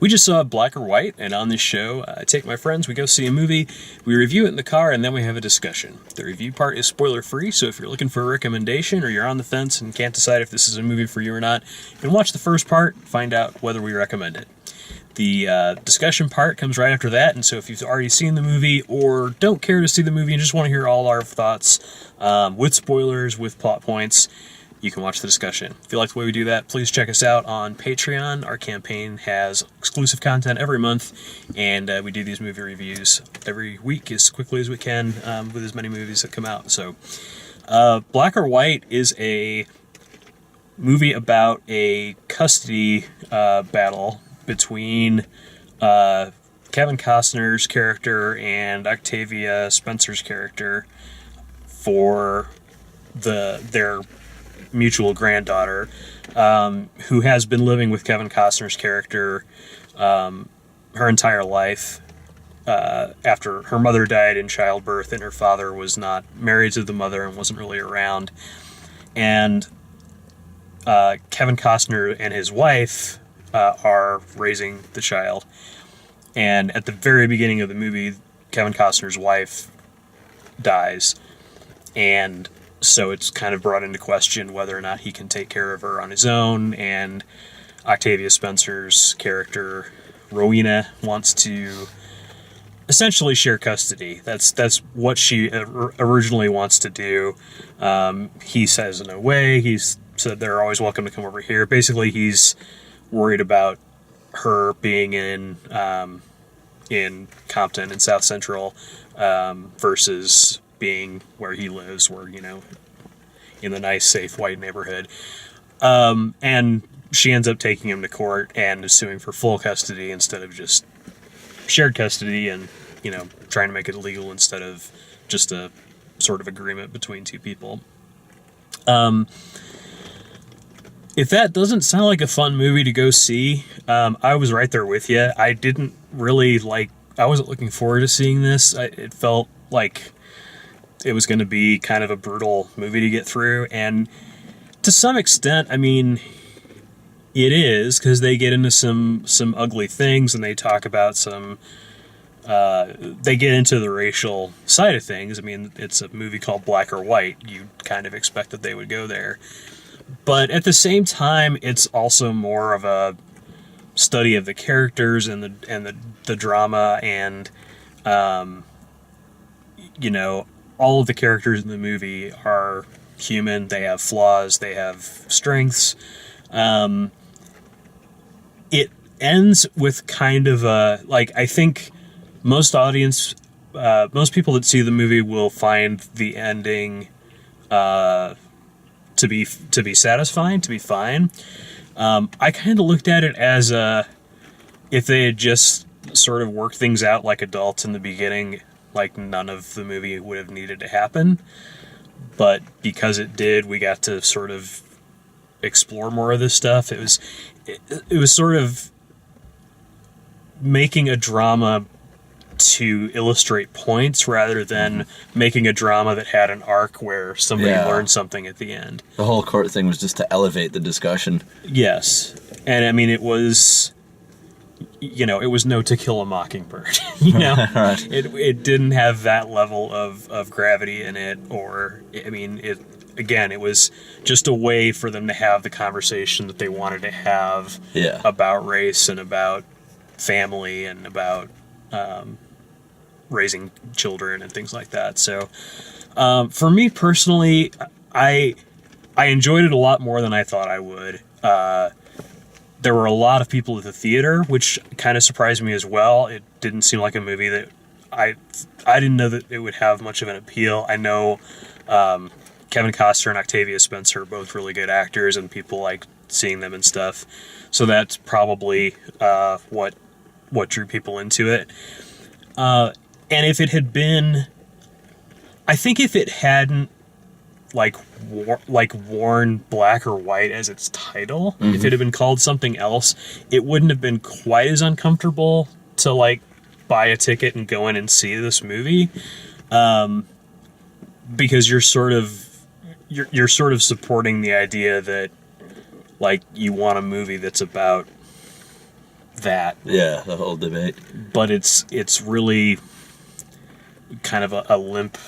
We just saw Black or White, and on this show, I take my friends, we go see a movie, we review it in the car, and then we have a discussion. The review part is spoiler-free, so if you're looking for a recommendation or you're on the fence and can't decide if this is a movie for you or not, you can watch the first part, find out whether we recommend it. The discussion part comes right after that, and so if you've already seen the movie or don't care to see the movie and just want to hear all our thoughts with spoilers, with plot points, you can watch the discussion. If you like the way we do that, please check us out on Patreon. Our campaign has exclusive content every month, and we do these movie reviews every week as quickly as we can with as many movies that come out. So, Black or White is a movie about a custody battle between Kevin Costner's character and Octavia Spencer's character for their mutual granddaughter, who has been living with Kevin Costner's character her entire life after her mother died in childbirth and her father was not married to the mother and wasn't really around. And Kevin Costner and his wife are raising the child. And at the very beginning of the movie, Kevin Costner's wife dies. And so it's kind of brought into question whether or not he can take care of her on his own, and Octavia Spencer's character, Rowena, wants to essentially share custody. That's what she originally wants to do. He says no way. He's said they're always welcome to come over here. Basically, he's worried about her being in Compton in South Central versus being where he lives, where, in the nice, safe, white neighborhood. And she ends up taking him to court and is suing for full custody instead of just shared custody, and, trying to make it legal instead of just a sort of agreement between two people. If that doesn't sound like a fun movie to go see, I was right there with you. I wasn't looking forward to seeing this. It felt like it was going to be kind of a brutal movie to get through, and to some extent, it is, because they get into some ugly things, and they talk about they get into the racial side of things. It's a movie called Black or White. You kind of expect that they would go there, but at the same time, it's also more of a study of the characters and the drama, and all of the characters in the movie are human. They have flaws. They have strengths. It ends with kind of I think most people that see the movie will find the ending to be satisfying, to be fine. I kind of looked at it as if they had just sort of worked things out like adults in the beginning, like none of the movie would have needed to happen. But because it did, we got to sort of explore more of this stuff. It was sort of making a drama to illustrate points rather than making a drama that had an arc where somebody learned something at the end. The whole court thing was just to elevate the discussion. Yes. And it was... it was no To Kill a Mockingbird. Right. It didn't have that level of gravity in it, or it was just a way for them to have the conversation that they wanted to have about race and about family and about raising children and things like that. So for me personally, I enjoyed it a lot more than I thought I would. There were a lot of people at the theater, which kind of surprised me as well. It didn't seem like a movie that I didn't know that it would have much of an appeal. I know Kevin Costner and Octavia Spencer are both really good actors, and people like seeing them and stuff. So that's probably what drew people into it. And if it had been, I think if it hadn't worn Black or White as its title, if it had been called something else, it wouldn't have been quite as uncomfortable to buy a ticket and go in and see this movie, because you're sort of supporting the idea that you want a movie that's about that, Yeah, the whole debate. but it's really kind of a limp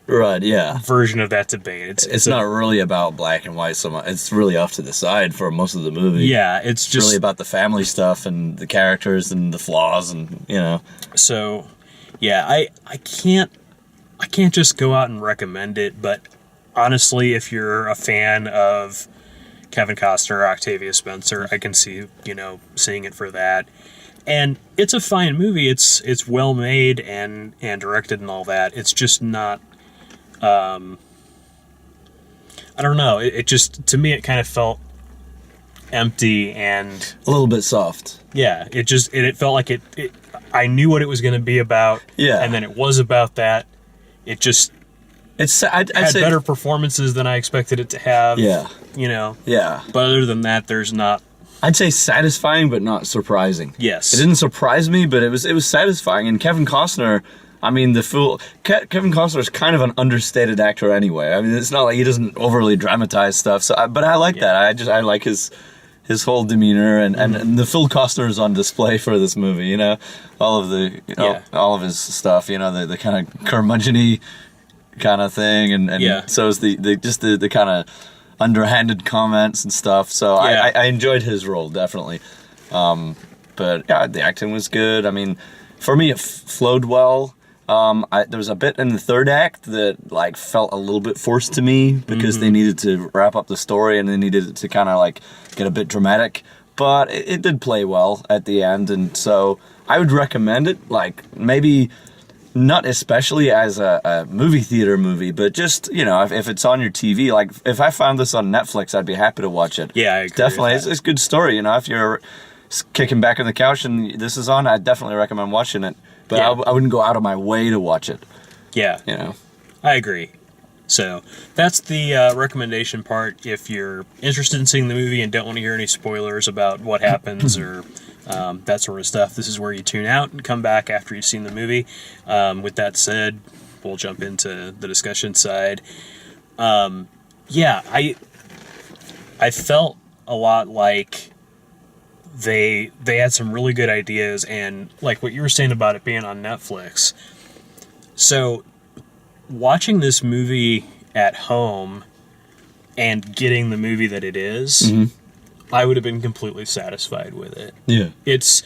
Right, yeah. version of that debate. It's not really about black and white so much. It's really off to the side for most of the movie. Yeah, it's It's just really about the family stuff and the characters and the flaws and, you know. so. Yeah, I can't just go out and recommend it, but honestly, if you're a fan of Kevin Costner or Octavia Spencer, I can see, seeing it for that. And it's a fine movie. It's well made and directed and all that. It's just not. I don't know. It just, to me, it kind of felt empty and A little bit soft. yeah. It felt like it. I knew what it was going to be about. Yeah. And then it was about that. It just I'd had say better performances than I expected it to have. Yeah. Yeah. But other than that, there's not. I'd say satisfying but not surprising. Yes. It didn't surprise me, but it was satisfying. And Kevin Costner, I mean, Kevin Costner is kind of an understated actor anyway. I mean, it's not like he doesn't overly dramatize stuff. So, but I like that. I like his whole demeanor and the Phil Costner is on display for this movie. All of the all of his stuff. The kind of curmudgeon-y kind of thing, and so is the kind of underhanded comments and stuff. So Yeah. I enjoyed his role definitely. But yeah, the acting was good. I mean, for me, it flowed well. There was a bit in the third act that felt a little bit forced to me because they needed to wrap up the story and they needed it to kind of get a bit dramatic. But it did play well at the end, and so I would recommend it. Maybe not especially as a movie theater movie, but just if it's on your TV. If I found this on Netflix, I'd be happy to watch it. Yeah, I agree definitely. with that. It's a good story. If you're kicking back on the couch and this is on, I'd definitely recommend watching it. But Yeah. I wouldn't go out of my way to watch it. Yeah. I agree. So that's the recommendation part. If you're interested in seeing the movie and don't want to hear any spoilers about what happens or that sort of stuff, this is where you tune out and come back after you've seen the movie. With that said, we'll jump into the discussion side. I felt a lot like they had some really good ideas, and like what you were saying about it being on Netflix. So watching this movie at home and getting the movie that it is, I would have been completely satisfied with it. Yeah. It's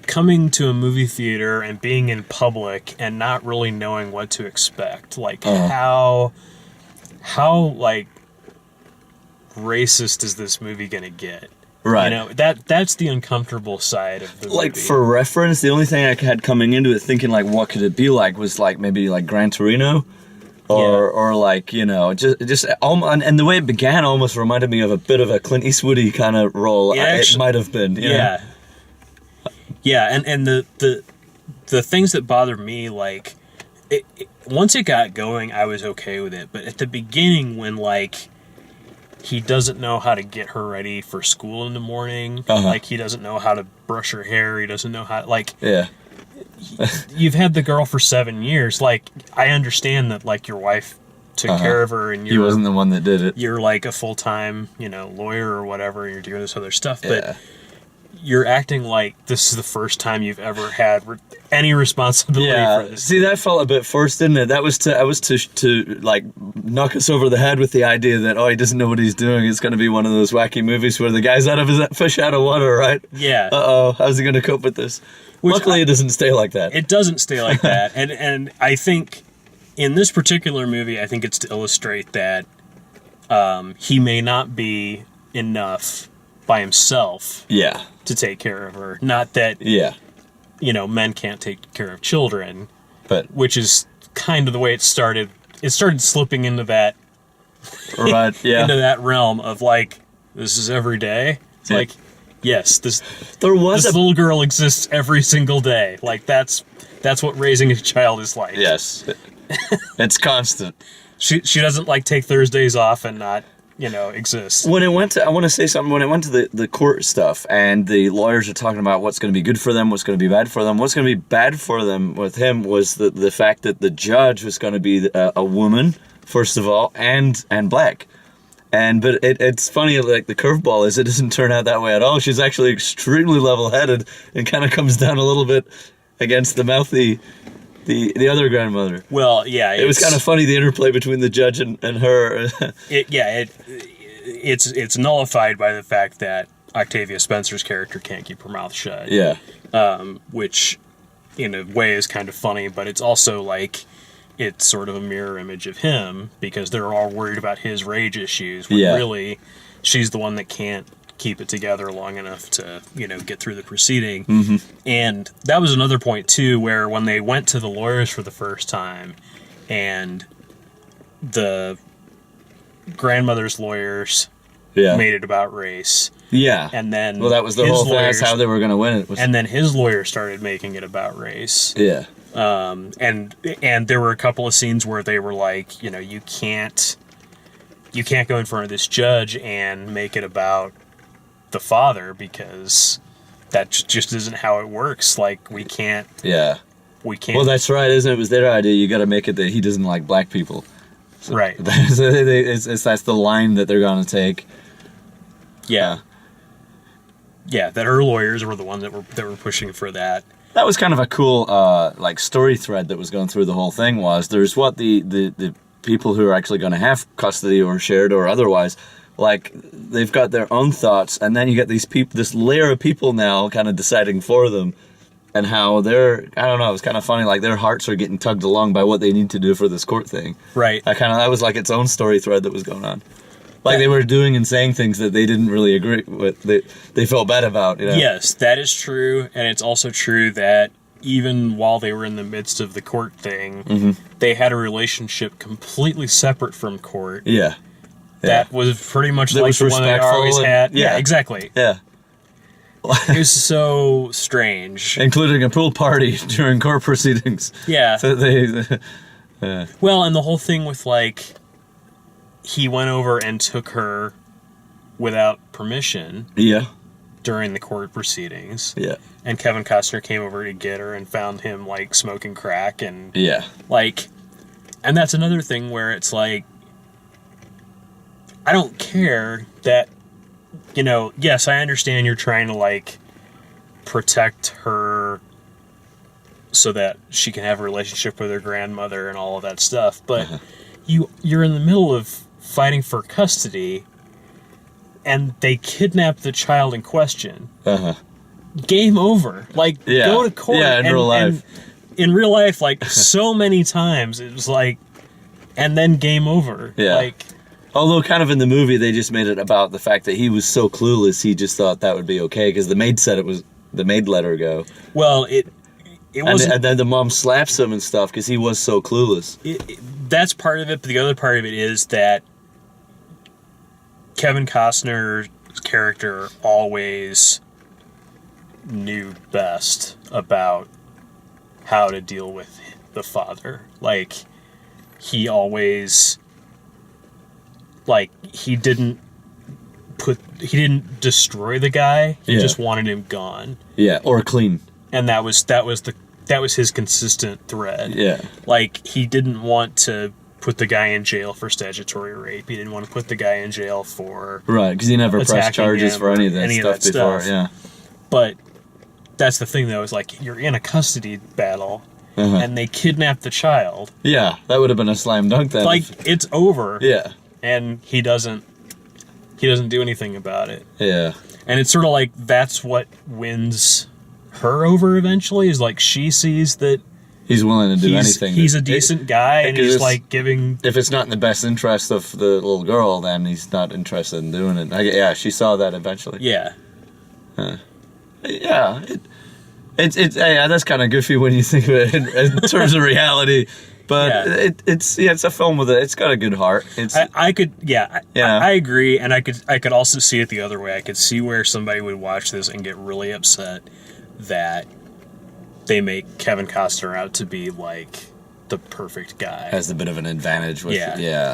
coming to a movie theater and being in public and not really knowing what to expect. How racist is this movie gonna get? Right. That's the uncomfortable side of the movie. For reference, the only thing I had coming into it thinking what could it be like was maybe Gran Torino, or just and the way it began almost reminded me of a bit of a Clint Eastwoody kind of role. It might have been. Yeah, and the things that bothered me, once it got going, I was okay with it. But at the beginning, when he doesn't know how to get her ready for school in the morning. He doesn't know how to brush her hair. He doesn't know how, Yeah. You've had the girl for 7 years. I understand that, your wife took care of her and He wasn't the one that did it. you're, a full-time, lawyer or whatever, and you're doing this other stuff. Yeah. But you're acting like this is the first time you've ever had any responsibility for this. See, that felt a bit forced, didn't it? That was to knock us over the head with the idea that he doesn't know what he's doing. It's going to be one of those wacky movies where the guy's out of his fish out of water, right? Yeah. How's he going to cope with this? Luckily, it doesn't stay like that. It doesn't stay like that, and I think in this particular movie, I think it's to illustrate that he may not be enough by himself. Yeah. To take care of her. Not that men can't take care of children, but which is kind of the way it started. It started slipping into that, right? Yeah, into that realm of this is every day. It's yes, this little girl exists every single day. That's what raising a child is like. Yes, it's constant. She doesn't take Thursdays off and not exist. When it went to, I want to say something. When it went to the court stuff, and the lawyers are talking about what's going to be good for them, what's going to be bad for them. What's going to be bad for them with him was the fact that the judge was going to be a woman, first of all, and black. But it's funny, like the curveball is it doesn't turn out that way at all. She's actually extremely level-headed and kind of comes down a little bit against the mouthy, the other grandmother. Well, yeah, It was kind of funny, the interplay between the judge and her. It's nullified by the fact that Octavia Spencer's character can't keep her mouth shut. Yeah. Which in a way is kind of funny, but it's also like it's sort of a mirror image of him because they're all worried about his rage issues when really she's the one that can't keep it together long enough to, get through the proceeding. Mm-hmm. And that was another point too, where when they went to the lawyers for the first time and the grandmother's lawyers made it about race. Yeah. And then that was the whole thing. That's how they were going to win it. And then his lawyer started making it about race. Yeah. And there were a couple of scenes where they were like, you can't go in front of this judge and make it about the father because that just isn't how it works. Like we can't. Yeah. We can't. Well, that's right, isn't it? It was their idea. You got to make it that he doesn't like black people. So right. That's the line that they're going to take. Yeah. Yeah, that her lawyers were the ones that were pushing for that. That was kind of a cool story thread that was going through the whole thing. Was there's what the people who are actually going to have custody or shared or otherwise, like they've got their own thoughts, and then you get these people, this layer of people now kind of deciding for them, and how they're, I don't know, it was kind of funny, like their hearts are getting tugged along by what they need to do for this court thing. Right. That was like its own story thread that was going on. Like they were doing and saying things that they didn't really agree with, they felt bad about. Yes, that is true, and it's also true that even while they were in the midst of the court thing, they had a relationship completely separate from court. Yeah. That was pretty much that like was the one they always had. Yeah, exactly. Yeah. It was so strange. Including a pool party during court proceedings. Yeah. So Well, and the whole thing with like he went over and took her without permission. Yeah. During the court proceedings. Yeah. And Kevin Costner came over to get her and found him like smoking crack and and that's another thing where it's like I don't care that yes, I understand you're trying to like protect her so that she can have a relationship with her grandmother and all of that stuff, but you're in the middle of fighting for custody and they kidnap the child in question. Game over. Like go to court. Yeah, in real life. In real life, like so many times it was like and then game over. Yeah. Like although kind of in the movie they just made it about the fact that he was so clueless he just thought that would be okay because the maid said the maid let her go. Well, it wasn't, and then the mom slaps him and stuff because he was so clueless. That's part of it, but the other part of it is that Kevin Costner's character always knew best about how to deal with the father. Like, he always... Like, he didn't destroy the guy. He just wanted him gone. Yeah, or clean. And that was his consistent thread. Yeah. Like, he didn't want to put the guy in jail for statutory rape. He didn't want to put the guy in jail for right, because he never pressed charges for any of that stuff before. Yeah. But that's the thing, though, is like you're in a custody battle. And they kidnap the child. Yeah, that would have been a slam dunk then. Like, it's over. Yeah. And he doesn't do anything about it. Yeah. And it's sort of like that's what wins her over eventually, is like she sees that he's willing to do anything. He's a decent guy, and he's like giving... If it's not in the best interest of the little girl, then he's not interested in doing it. She saw that eventually. Yeah. Yeah. That's kind of goofy when you think of it in terms of reality. But it's a film with it's got a good heart. I agree, and I could also see it the other way. I could see where somebody would watch this and get really upset that they make Kevin Costner out to be like the perfect guy. Has a bit of an advantage with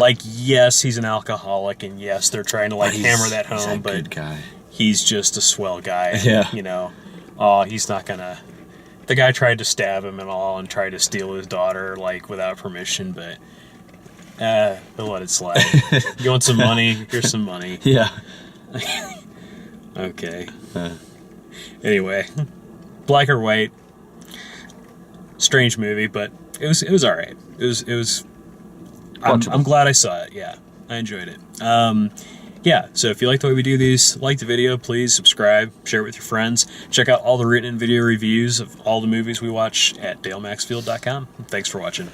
Like, yes, he's an alcoholic, and yes, they're trying to like hammer that home, he's a but good guy. He's just a swell guy. Yeah. He's not gonna... The guy tried to stab him and all and tried to steal his daughter, like, without permission, but We'll let it slide. You want some money? Here's some money. Yeah. Okay. Anyway, Black or White. Strange movie, but it was all right. It was. I'm glad I saw it. Yeah, I enjoyed it. Yeah, so if you like the way we do these, like the video, please subscribe, share it with your friends. Check out all the written and video reviews of all the movies we watch at DaleMaxfield.com. Thanks for watching.